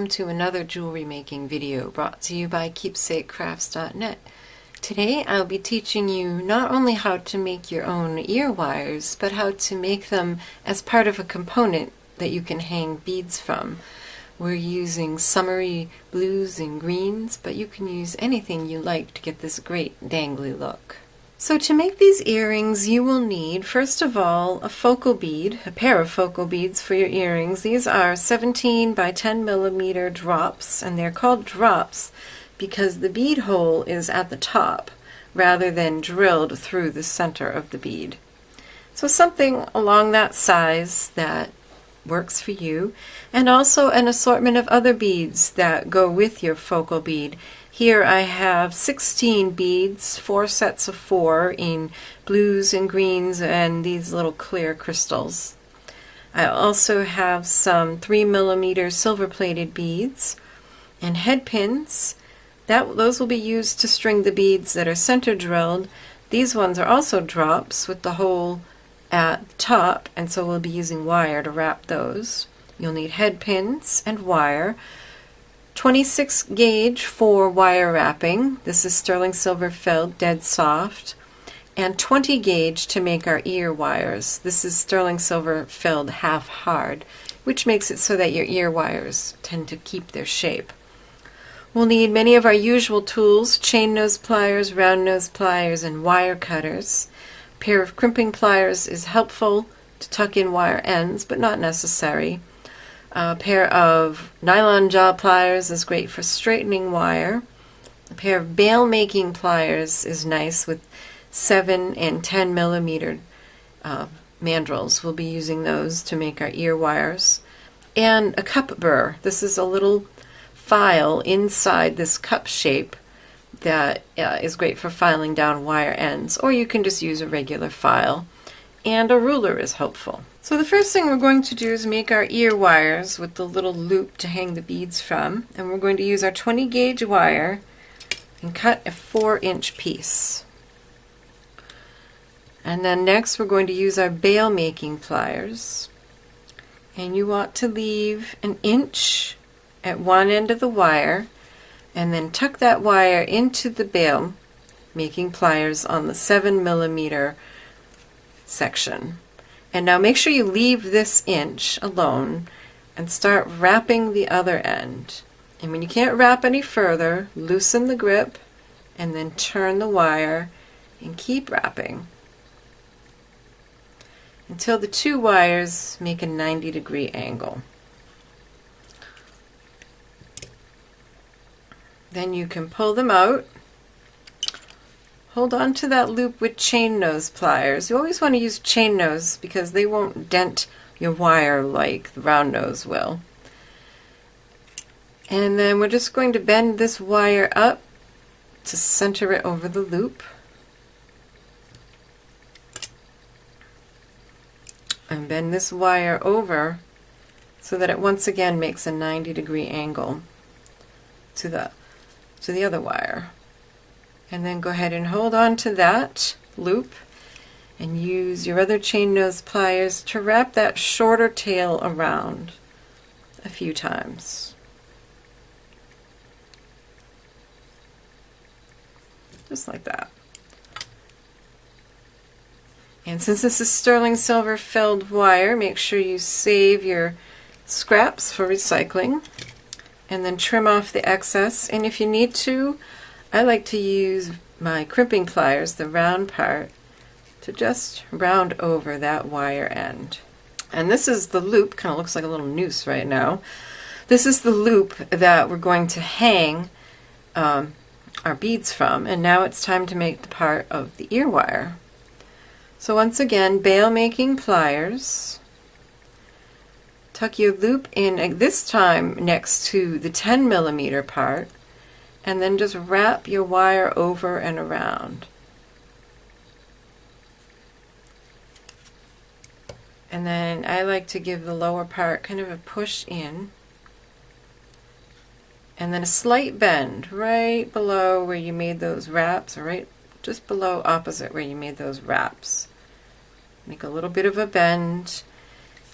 welcome to another jewelry making video brought to you by keepsakecrafts.net. Today I'll be teaching you not only how to make your own ear wires, but how to make them as part of a component that you can hang beads from. We're using summery blues and greens, but you can use anything you like to get this great dangly look. So to make these earrings, you will need, first of all, a focal bead, a pair of focal beads for your earrings. These are 17 by 10 millimeter drops, and they're called drops because the bead hole is at the top rather than drilled through the center of the bead. So something along that size that works for you, and also an assortment of other beads that go with your focal bead. Here I have 16 beads, 4 sets of 4 in blues and greens and these little clear crystals. I also have some 3 millimeter silver plated beads and head pins. Those will be used to string the beads that are center drilled. These ones are also drops with the hole at the top, and so we'll be using wire to wrap those. You'll need head pins and wire. 26 gauge for wire wrapping. This is sterling silver filled, dead soft. And 20 gauge to make our ear wires. This is sterling silver filled, half hard, which makes it so that your ear wires tend to keep their shape. We'll need many of our usual tools: chain nose pliers, round nose pliers, and wire cutters. A pair of crimping pliers is helpful to tuck in wire ends, but not necessary. A pair of nylon jaw pliers is great for straightening wire. A pair of bail making pliers is nice with 7 and 10 millimeter mandrels. We'll be using those to make our ear wires. And a cup burr. This is a little file inside this cup shape that is great for filing down wire ends, or you can just use a regular file. And a ruler is helpful. So the first thing we're going to do is make our ear wires with the little loop to hang the beads from, and we're going to use our 20 gauge wire and cut a 4-inch piece. And then next we're going to use our bail making pliers, and you want to leave an inch at one end of the wire and then tuck that wire into the bail making pliers on the 7 millimeter section. And now make sure you leave this inch alone and start wrapping the other end. And when you can't wrap any further, loosen the grip and then turn the wire and keep wrapping until the two wires make a 90-degree angle. Then you can pull them out. Hold on to that loop with chain nose pliers. You always want to use chain nose because they won't dent your wire like the round nose will. And then we're just going to bend this wire up to center it over the loop. And bend this wire over so that it once again makes a 90-degree angle to the other wire. And then go ahead and hold on to that loop and use your other chain nose pliers to wrap that shorter tail around a few times. Just like that. And since this is sterling silver filled wire, make sure you save your scraps for recycling and then trim off the excess. And if you need to, I like to use my crimping pliers, the round part, to just round over that wire end. And this is the loop, kind of looks like a little noose right now. This is the loop that we're going to hang our beads from, and now it's time to make the part of the ear wire. So once again, bail making pliers. Tuck your loop in, this time next to the 10 millimeter part, and then just wrap your wire over and around. And then I like to give the lower part kind of a push in, and then a slight bend right below where you made those wraps, or right just below opposite where you made those wraps. Make a little bit of a bend,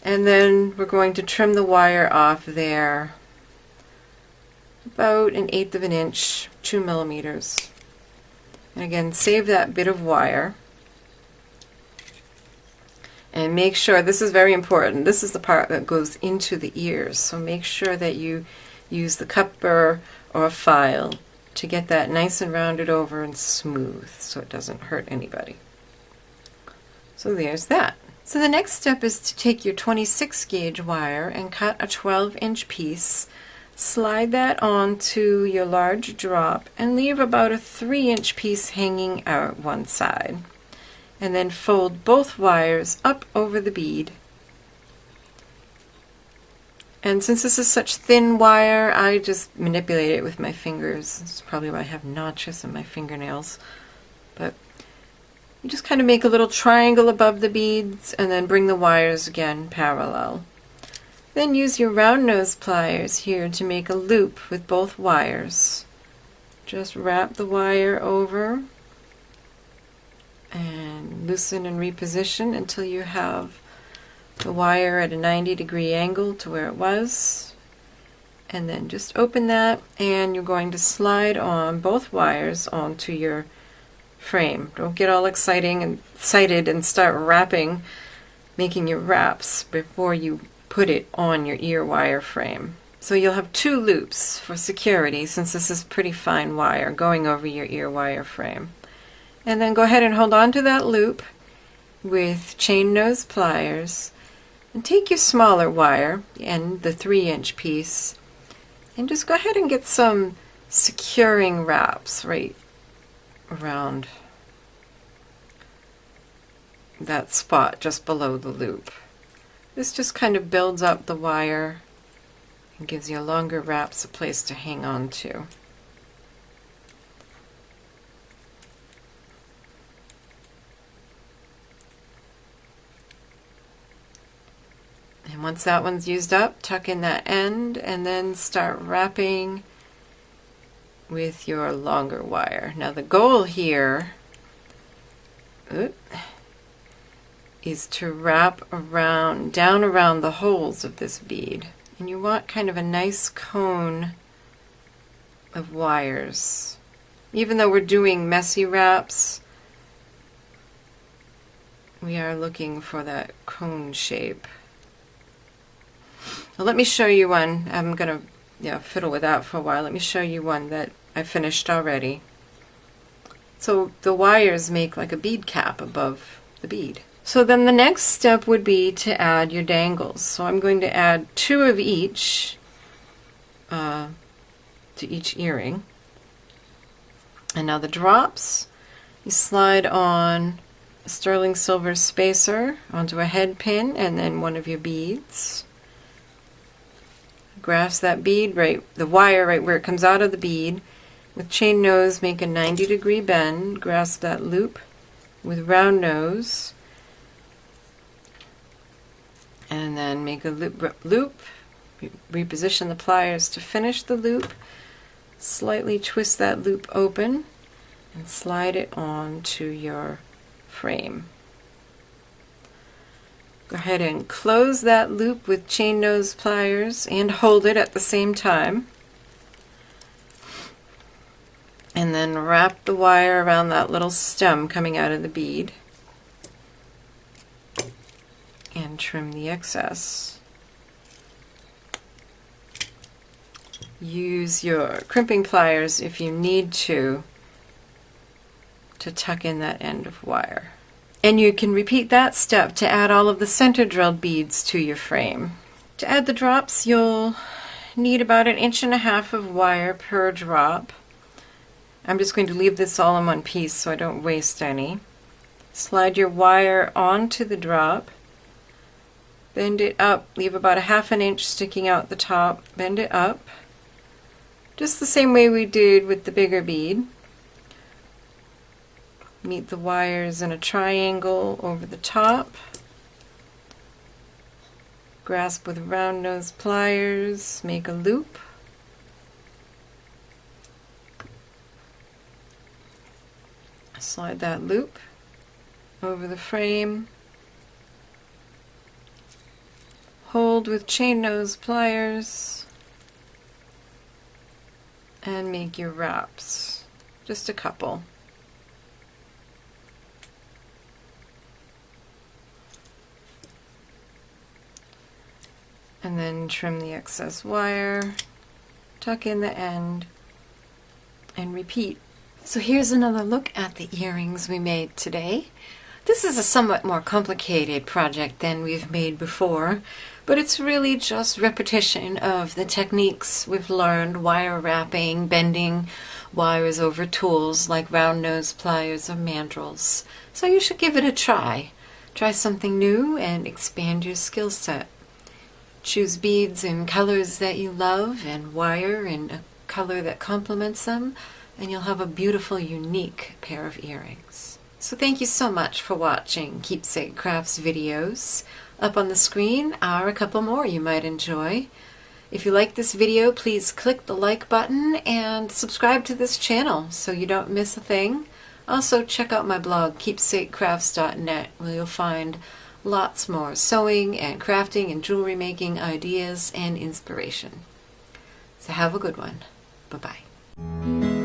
and then we're going to trim the wire off there about 1/8 of an inch, 2 millimeters. And again, save that bit of wire. And make sure, this is very important, this is the part that goes into the ears, so make sure that you use the cup burr or a file to get that nice and rounded over and smooth so it doesn't hurt anybody. So there's that. So the next step is to take your 26 gauge wire and cut a 12-inch piece, slide that onto your large drop, and leave about a 3-inch piece hanging out one side. And then fold both wires up over the bead. And since this is such thin wire, I just manipulate it with my fingers. This is probably why I have notches in my fingernails. But you just kind of make a little triangle above the beads and then bring the wires again parallel. Then use your round nose pliers here to make a loop with both wires. Just wrap the wire over and loosen and reposition until you have the wire at a 90-degree angle to where it was. And then just open that, and you're going to slide on both wires onto your frame. Don't get all excited and start wrapping, making your wraps before you put it on your ear wire frame. So you'll have 2 loops for security, since this is pretty fine wire going over your ear wire frame. And then go ahead and hold on to that loop with chain nose pliers, and take your smaller wire and the 3-inch piece and just go ahead and get some securing wraps right around that spot just below the loop. This just kind of builds up the wire and gives your longer wraps a place to hang on to. And once that one's used up, tuck in that end and then start wrapping with your longer wire. Now the goal here is to wrap around, down around the holes of this bead. And you want kind of a nice cone of wires. Even though we're doing messy wraps, we are looking for that cone shape. Now let me show you one. I'm going to fiddle with that for a while. Let me show you one that I finished already. So the wires make like a bead cap above the bead. So then the next step would be to add your dangles. So I'm going to add 2 of each to each earring. And now the drops, you slide on a sterling silver spacer onto a head pin and then one of your beads. Grasp that bead the wire right where it comes out of the bead. With chain nose, make a 90-degree bend. Grasp that loop with round nose. And then make a loop. Reposition the pliers to finish the loop. Slightly twist that loop open and slide it onto your frame. Go ahead and close that loop with chain nose pliers and hold it at the same time. And then wrap the wire around that little stem coming out of the bead and trim the excess. Use your crimping pliers if you need to tuck in that end of wire. And you can repeat that step to add all of the center drilled beads to your frame. To add the drops, you'll need about 1.5 inches of wire per drop. I'm just going to leave this all in one piece so I don't waste any. Slide your wire onto the drop, bend it up, leave about 1/2 inch sticking out the top, bend it up, just the same way we did with the bigger bead. Meet the wires in a triangle over the top. Grasp with round nose pliers, make a loop. Slide that loop over the frame. Hold with chain nose pliers. and make your wraps. Just a couple. And then trim the excess wire, tuck in the end, and repeat. So here's another look at the earrings we made today. This is a somewhat more complicated project than we've made before, but it's really just repetition of the techniques we've learned: wire wrapping, bending wires over tools like round nose pliers or mandrels. So you should give it a try. Try something new and expand your skill set. Choose beads in colors that you love and wire in a color that complements them, and you'll have a beautiful, unique pair of earrings. So thank you so much for watching Keepsake Crafts videos. Up on the screen are a couple more you might enjoy. If you like this video, please click the like button and subscribe to this channel so you don't miss a thing. Also, check out my blog, keepsakecrafts.net, where you'll find lots more sewing and crafting and jewelry making ideas and inspiration. So have a good one. Bye-bye.